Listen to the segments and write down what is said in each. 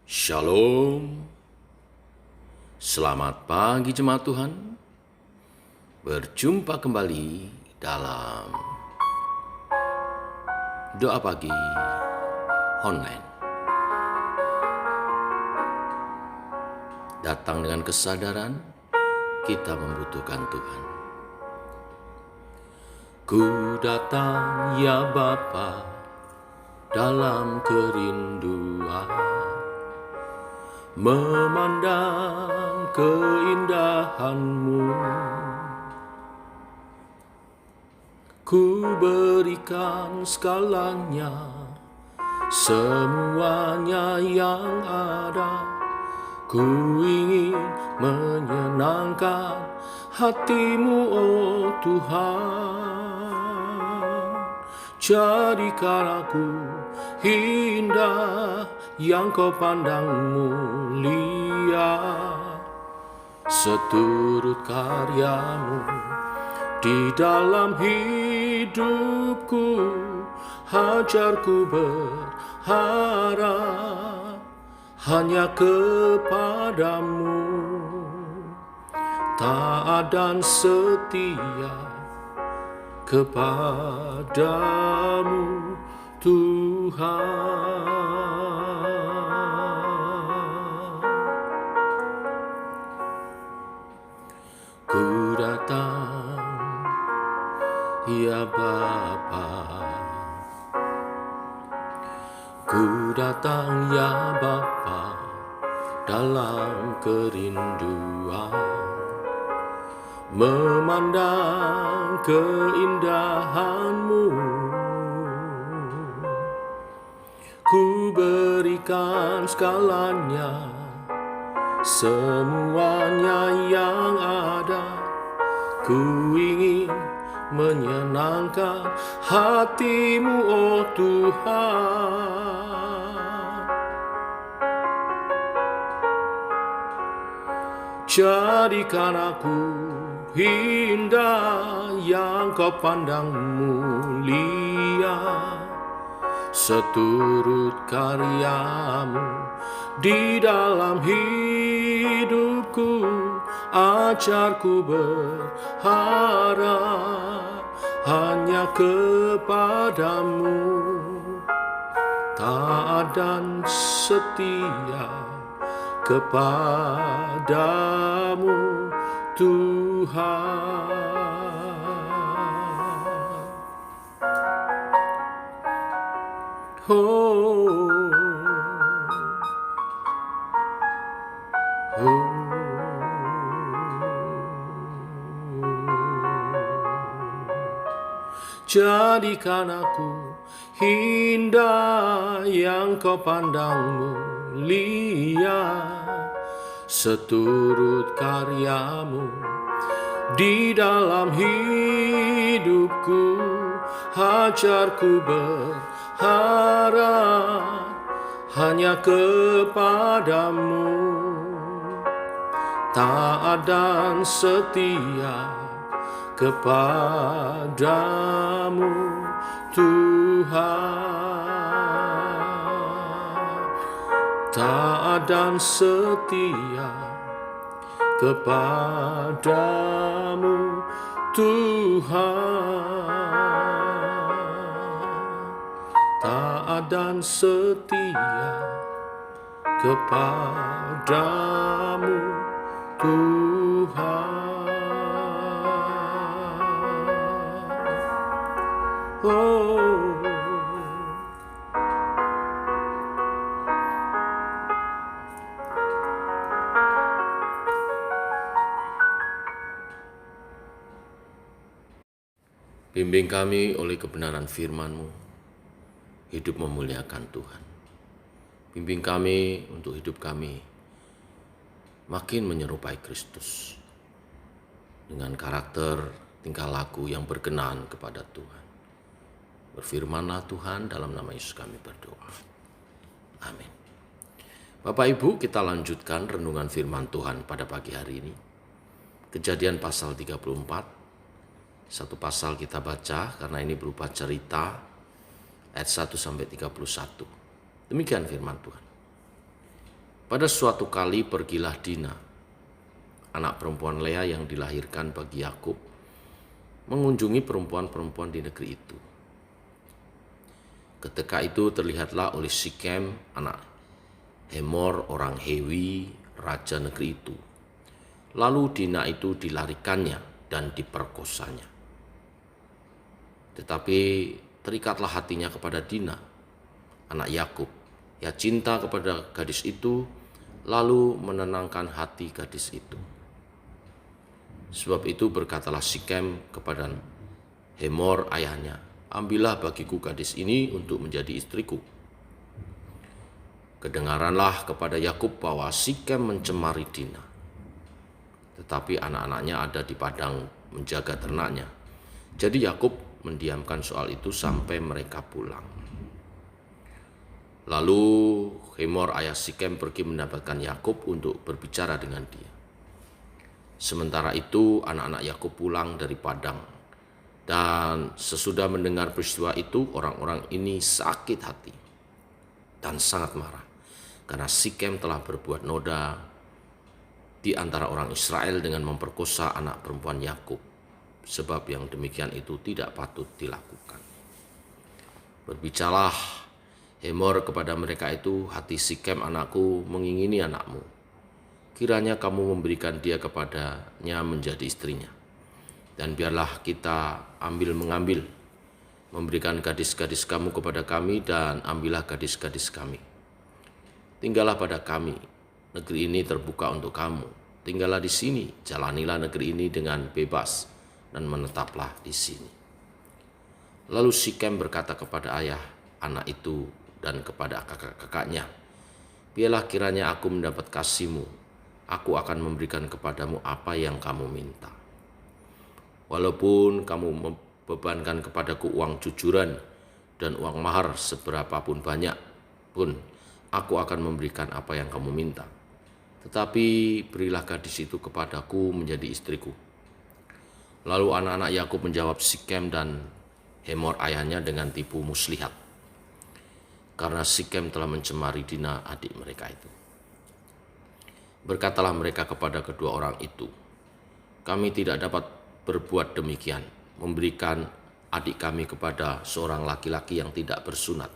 Shalom, selamat pagi jemaat Tuhan. Berjumpa kembali dalam doa pagi online. Datang dengan kesadaran kita membutuhkan Tuhan. Ku datang ya Bapa dalam kerinduan, memandang keindahan-Mu. Ku berikan segalanya, semuanya yang ada. Ku ingin menyenangkan hati-Mu, oh Tuhan. Jadikan aku indah yang Kau pandang mulia, seturut karya-Mu di dalam hidupku. Ajarku berharap hanya kepadamu, taat dan setia kepadamu Tuhan. Ku datang ya Bapa, ku datang ya Bapa dalam kerinduan, memandang keindahan-Mu. Ku berikan segalanya, semuanya yang ada. Ku ingin menyenangkan hati-Mu, oh Tuhan. Jadikan aku indah yang Kau pandang mulia, seturut karya-Mu di dalam hidupku. Ajarku berharap hanya kepadamu, taat dan setia kepadamu Tuhan. Oh, oh. Jadikan aku indah yang Kau pandang mulia, seturut karya-Mu di dalam hidupku. Ajarku berharap hanya kepadamu, taat dan setia kepadamu Tuhan. Taat dan setia kepadamu Tuhan. Taat dan setia kepadamu Tuhan. Oh, bimbing kami oleh kebenaran firman-Mu, hidup memuliakan Tuhan. Bimbing kami untuk hidup kami makin menyerupai Kristus dengan karakter tingkah laku yang berkenan kepada Tuhan. Berfirmanlah Tuhan, dalam nama Yesus kami berdoa. Amin. Bapak Ibu, kita lanjutkan renungan firman Tuhan pada pagi hari ini. Kejadian pasal 34. Satu pasal kita baca karena ini berupa cerita ayat 1 sampai 31. Demikian firman Tuhan. Pada suatu kali pergilah Dina, anak perempuan Lea yang dilahirkan bagi Yakub, mengunjungi perempuan-perempuan di negeri itu. Ketika itu terlihatlah oleh Sikem, anak Hemor orang Hewi, raja negeri itu. Lalu Dina itu dilarikannya dan diperkosanya. Tetapi terikatlah hatinya kepada Dina, anak Yakub. Ia cinta kepada gadis itu, lalu menenangkan hati gadis itu. Sebab itu berkatalah Sikem kepada Hemor ayahnya, ambillah bagiku gadis ini untuk menjadi istriku. Kedengaranlah kepada Yakub bahwa Sikem mencemari Dina. Tetapi anak-anaknya ada di padang menjaga ternaknya. Jadi Yakub mendiamkan soal itu sampai mereka pulang. Lalu Hemor ayah Sikem pergi mendapatkan Yakub untuk berbicara dengan dia. Sementara itu anak-anak Yakub pulang dari padang. Dan sesudah mendengar peristiwa itu, orang-orang ini sakit hati dan sangat marah. Karena Sikem telah berbuat noda di antara orang Israel dengan memperkosa anak perempuan Yakub. Sebab yang demikian itu tidak patut dilakukan. Berbicaralah Hemor kepada mereka itu, hati Sikem anakku mengingini anakmu. Kiranya kamu memberikan dia kepadanya menjadi istrinya. Dan biarlah kita mengambil, memberikan gadis-gadis kamu kepada kami dan ambillah gadis-gadis kami. Tinggallah pada kami, negeri ini terbuka untuk kamu. Tinggallah di sini, jalanilah negeri ini dengan bebas dan menetaplah di sini. Lalu Sikem berkata kepada ayah anak itu dan kepada kakak-kakaknya, biarlah kiranya aku mendapat kasihmu, aku akan memberikan kepadamu apa yang kamu minta. Walaupun kamu membebankan kepadaku uang jujuran dan uang mahar seberapapun banyak pun, aku akan memberikan apa yang kamu minta. Tetapi berilah gadis itu kepadaku menjadi istriku. Lalu anak-anak Yakub menjawab Sikem dan Hemor ayahnya dengan tipu muslihat, karena Sikem telah mencemari Dina adik mereka itu. Berkatalah mereka kepada kedua orang itu, kami tidak dapat berbuat demikian, memberikan adik kami kepada seorang laki-laki yang tidak bersunat,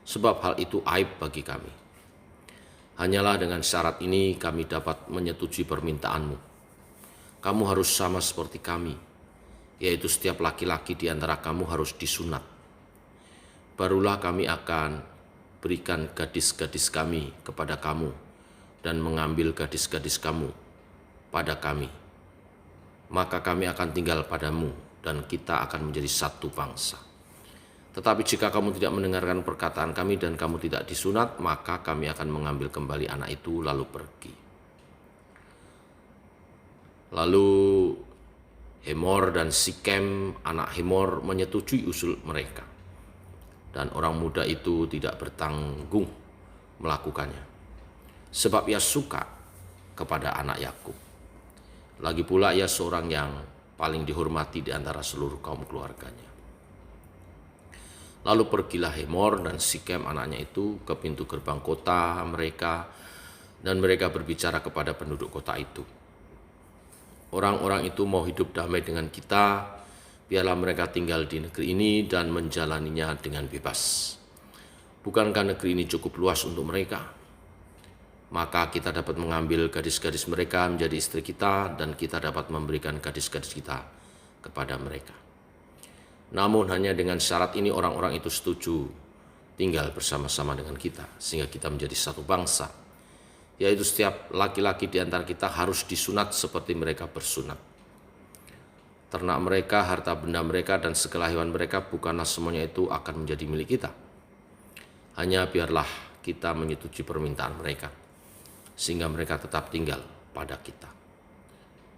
sebab hal itu aib bagi kami. Hanyalah dengan syarat ini kami dapat menyetujui permintaanmu. Kamu harus sama seperti kami, yaitu setiap laki-laki di antara kamu harus disunat. Barulah kami akan berikan gadis-gadis kami kepada kamu dan mengambil gadis-gadis kamu pada kami. Maka kami akan tinggal padamu dan kita akan menjadi satu bangsa. Tetapi jika kamu tidak mendengarkan perkataan kami dan kamu tidak disunat, maka kami akan mengambil kembali anak itu lalu pergi. Lalu Hemor dan Sikem anak Hemor menyetujui usul mereka. Dan orang muda itu tidak bertanggung melakukannya, sebab ia suka kepada anak Yakub. Lagi pula ia seorang yang paling dihormati di antara seluruh kaum keluarganya. Lalu pergilah Hemor dan Sikem anaknya itu ke pintu gerbang kota mereka, dan mereka berbicara kepada penduduk kota itu. Orang-orang itu mau hidup damai dengan kita, biarlah mereka tinggal di negeri ini dan menjalaninya dengan bebas. Bukankah negeri ini cukup luas untuk mereka? Maka kita dapat mengambil gadis-gadis mereka menjadi istri kita, dan kita dapat memberikan gadis-gadis kita kepada mereka. Namun hanya dengan syarat ini orang-orang itu setuju tinggal bersama-sama dengan kita, sehingga kita menjadi satu bangsa, yaitu setiap laki-laki di antara kita harus disunat seperti mereka bersunat. Ternak mereka, harta benda mereka, dan segala hewan mereka bukanlah semuanya itu akan menjadi milik kita. Hanya biarlah kita menyetujui permintaan mereka, sehingga mereka tetap tinggal pada kita.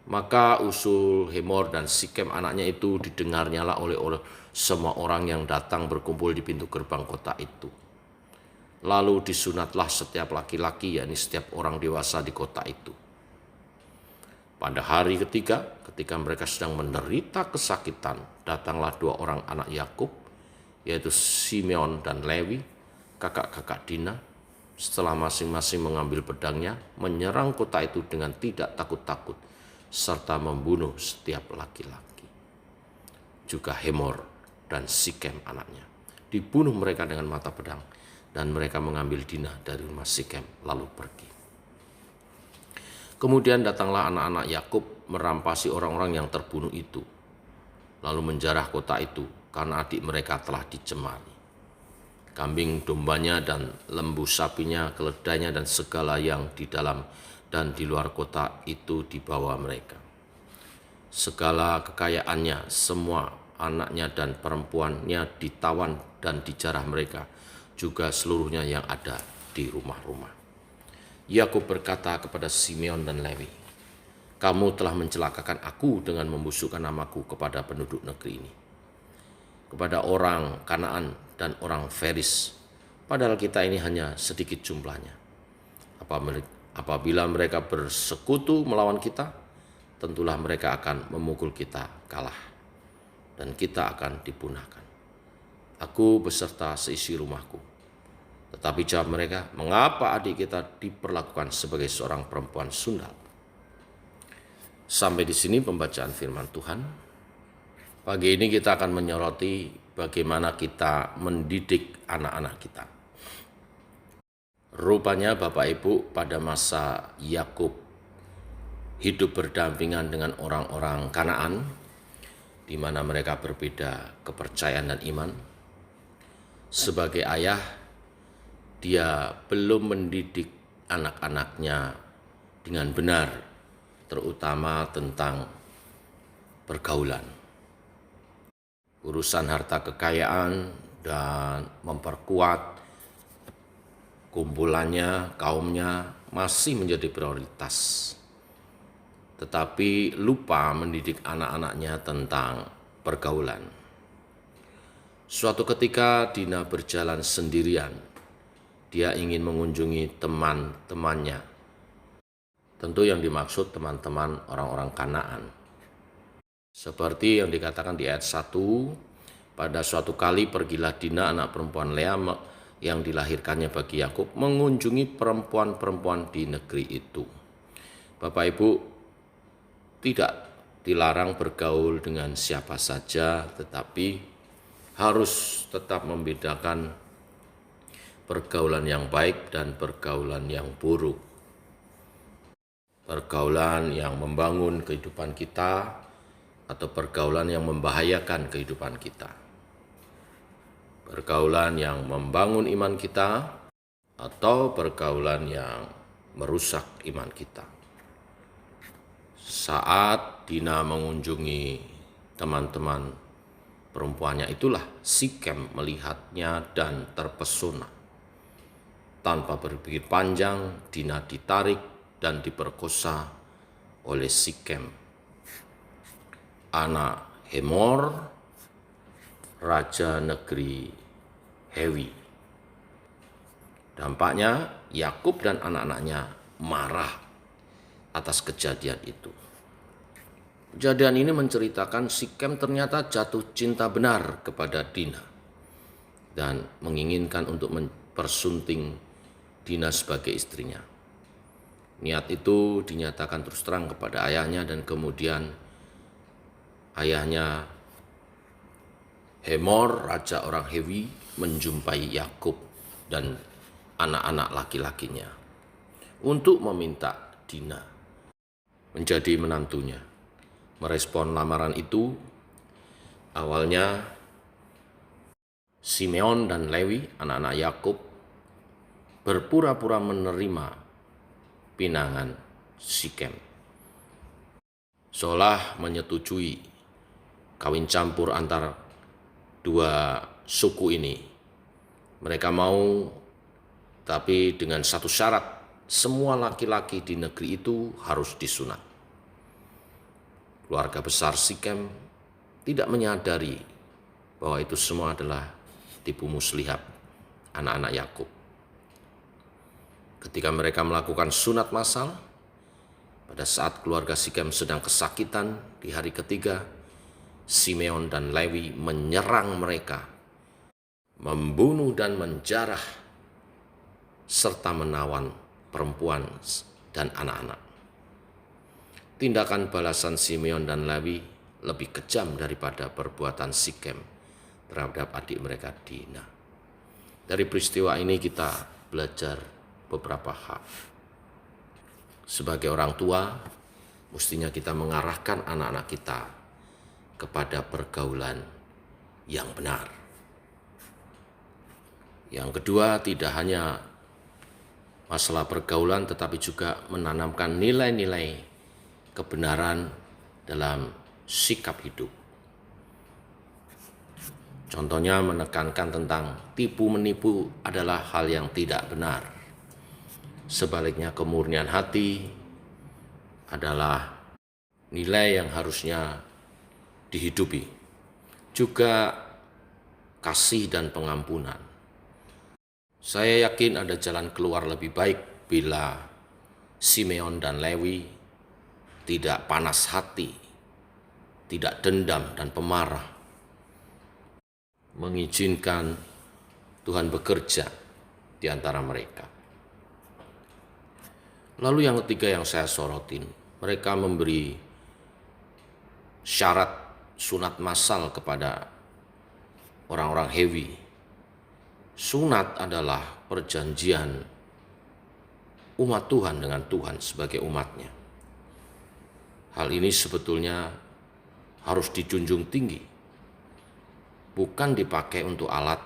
Maka usul Hemor dan Sikem anaknya itu didengarnyalah oleh semua orang yang datang berkumpul di pintu gerbang kota itu. Lalu disunatlah setiap laki-laki, yakni setiap orang dewasa di kota itu. Pada hari ketiga, ketika mereka sedang menderita kesakitan, datanglah dua orang anak Yakub, yaitu Simeon dan Lewi, kakak-kakak Dina. Setelah masing-masing mengambil pedangnya, menyerang kota itu dengan tidak takut-takut, serta membunuh setiap laki-laki. Juga Hemor dan Sikem anaknya. Dibunuh mereka dengan mata pedang, dan mereka mengambil Dinah dari rumah Sikem lalu pergi. Kemudian datanglah anak-anak Yakub merampasi orang-orang yang terbunuh itu, lalu menjarah kota itu karena adik mereka telah dicemari. Kambing dombanya dan lembu sapinya, keledainya dan segala yang di dalam dan di luar kota itu dibawa mereka. Segala kekayaannya, semua anaknya dan perempuannya ditawan dan dijarah mereka, juga seluruhnya yang ada di rumah-rumah. Yakub berkata kepada Simeon dan Lewi, "Kamu telah mencelakakan aku dengan membusukkan namaku kepada penduduk negeri ini, kepada orang Kanaan dan orang Feris, padahal kita ini hanya sedikit jumlahnya. Apabila mereka bersekutu melawan kita, tentulah mereka akan memukul kita kalah, dan kita akan dipunahkan, aku beserta seisi rumahku." Tetapi jawab mereka, "Mengapa adik kita diperlakukan sebagai seorang perempuan sundal?" Sampai di sini pembacaan firman Tuhan. Pagi ini kita akan menyoroti bagaimana kita mendidik anak-anak kita. Rupanya Bapak Ibu pada masa Yakub hidup berdampingan dengan orang-orang Kanaan, di mana mereka berbeda kepercayaan dan iman. Sebagai ayah, dia belum mendidik anak-anaknya dengan benar, terutama tentang pergaulan, urusan harta kekayaan, dan memperkuat kumpulannya, kaumnya masih menjadi prioritas. Tetapi lupa mendidik anak-anaknya tentang pergaulan. Suatu ketika Dina berjalan sendirian. Dia ingin mengunjungi teman-temannya. Tentu yang dimaksud teman-teman orang-orang Kanaan. Seperti yang dikatakan di ayat 1, pada suatu kali pergilah Dina anak perempuan Lea yang dilahirkannya bagi Yakub mengunjungi perempuan-perempuan di negeri itu. Bapak Ibu, tidak dilarang bergaul dengan siapa saja, tetapi harus tetap membedakan pergaulan yang baik dan pergaulan yang buruk. Pergaulan yang membangun kehidupan kita atau pergaulan yang membahayakan kehidupan kita. Pergaulan yang membangun iman kita atau pergaulan yang merusak iman kita. Saat Dina mengunjungi teman-teman perempuannya itulah Sikem melihatnya dan terpesona. Tanpa berpikir panjang, Dina ditarik dan diperkosa oleh Sikem, anak Hemor, raja negeri Hewi. Dampaknya Yakub dan anak-anaknya marah atas kejadian itu. Kejadian ini menceritakan Sikem ternyata jatuh cinta benar kepada Dina dan menginginkan untuk mempersunting Dina sebagai istrinya. Niat itu dinyatakan terus terang kepada ayahnya, dan kemudian ayahnya Hemor, raja orang Hewi, menjumpai Yakub dan anak-anak laki-lakinya untuk meminta Dina menjadi menantunya. Merespon lamaran itu, awalnya Simeon dan Lewi, anak-anak Yakub, berpura-pura menerima pinangan Sikem, seolah menyetujui kawin campur antar dua suku ini. Mereka mau, tapi dengan satu syarat, semua laki-laki di negeri itu harus disunat. Keluarga besar Sikem tidak menyadari bahwa itu semua adalah tipu muslihat anak-anak Yakub. Ketika mereka melakukan sunat massal, pada saat keluarga Sikem sedang kesakitan di hari ketiga, Simeon dan Lewi menyerang mereka, membunuh dan menjarah serta menawan perempuan dan anak-anak. Tindakan balasan Simeon dan Lewi lebih kejam daripada perbuatan Sikem terhadap adik mereka Dina. Dari peristiwa ini kita belajar beberapa hal. Sebagai orang tua, mestinya kita mengarahkan anak-anak kita kepada pergaulan yang benar. Yang kedua, tidak hanya masalah pergaulan, tetapi juga menanamkan nilai-nilai kebenaran dalam sikap hidup. Contohnya menekankan tentang tipu menipu adalah hal yang tidak benar. Sebaliknya kemurnian hati adalah nilai yang harusnya dihidupi. Juga kasih dan pengampunan. Saya yakin ada jalan keluar lebih baik bila Simeon dan Lewi tidak panas hati, tidak dendam dan pemarah, mengizinkan Tuhan bekerja di antara mereka. Lalu yang ketiga yang saya sorotin, mereka memberi syarat sunat massal kepada orang-orang Hewi. Sunat adalah perjanjian umat Tuhan dengan Tuhan sebagai umatnya. Hal ini sebetulnya harus dijunjung tinggi, bukan dipakai untuk alat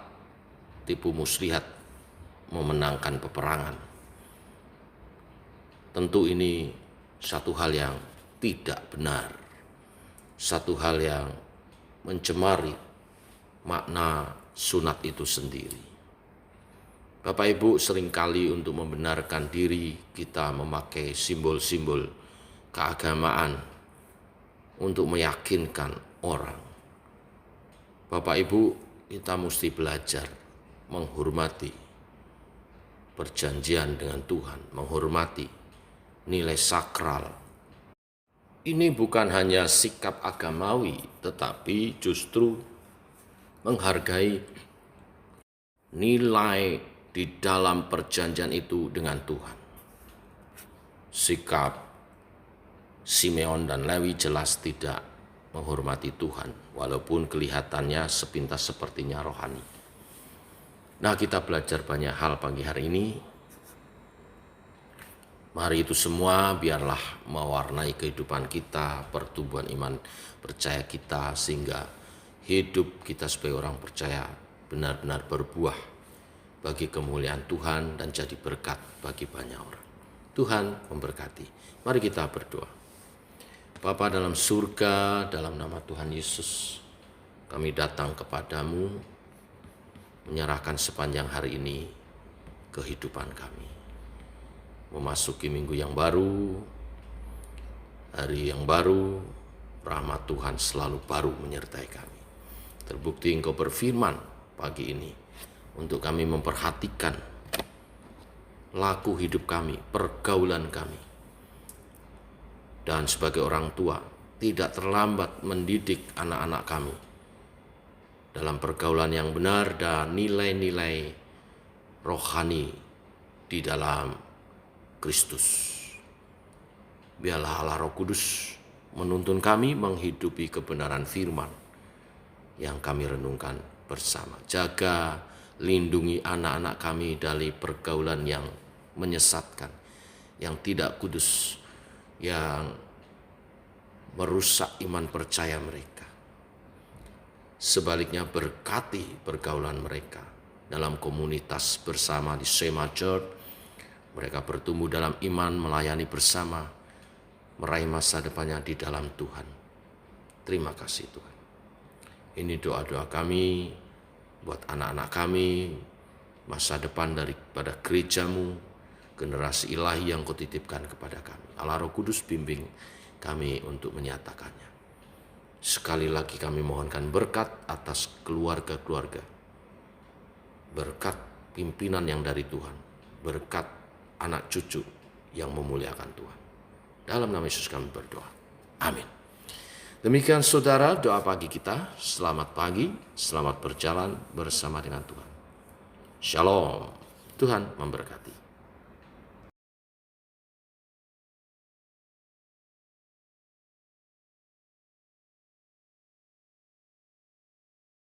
tipu muslihat memenangkan peperangan. Tentu ini satu hal yang tidak benar, satu hal yang mencemari makna sunat itu sendiri. Bapak Ibu, seringkali untuk membenarkan diri kita memakai simbol-simbol keagamaan untuk meyakinkan orang. Bapak Ibu, kita mesti belajar menghormati perjanjian dengan Tuhan, menghormati nilai sakral. Ini bukan hanya sikap agamawi, tetapi justru menghargai nilai di dalam perjanjian itu dengan Tuhan. Sikap Simeon dan Lewi jelas tidak menghormati Tuhan, walaupun kelihatannya sepintas sepertinya rohani. Nah, kita belajar banyak hal pagi hari ini. Mari itu semua biarlah mewarnai kehidupan kita, pertumbuhan iman percaya kita, sehingga hidup kita sebagai orang percaya benar-benar berbuah bagi kemuliaan Tuhan dan jadi berkat bagi banyak orang. Tuhan memberkati. Mari kita berdoa. Bapa dalam surga, dalam nama Tuhan Yesus, kami datang kepadamu, menyerahkan sepanjang hari ini kehidupan kami. Memasuki minggu yang baru, hari yang baru, rahmat Tuhan selalu baru menyertai kami. Terbukti Engkau berfirman pagi ini untuk kami memperhatikan laku hidup kami, pergaulan kami. Dan sebagai orang tua, tidak terlambat mendidik anak-anak kami dalam pergaulan yang benar dan nilai-nilai rohani di dalam Kristus. Biarlah Allah Roh Kudus menuntun kami menghidupi kebenaran firman yang kami renungkan bersama. Jaga, lindungi anak-anak kami dari pergaulan yang menyesatkan, yang tidak kudus, yang merusak iman percaya mereka. Sebaliknya berkati pergaulan mereka dalam komunitas bersama di Sema Church. Mereka bertumbuh dalam iman, melayani bersama, meraih masa depannya di dalam Tuhan. Terima kasih Tuhan. Ini doa-doa kami buat anak-anak kami, masa depan daripada gerejamu, generasi ilahi yang Kau titipkan kepada kami. Allah Roh Kudus bimbing kami untuk menyatakannya. Sekali lagi kami mohonkan berkat atas keluarga-keluarga, berkat pimpinan yang dari Tuhan, berkat anak cucu yang memuliakan Tuhan. Dalam nama Yesus kami berdoa. Amin. Demikian saudara doa pagi kita. Selamat pagi, selamat berjalan bersama dengan Tuhan. Shalom. Tuhan memberkati.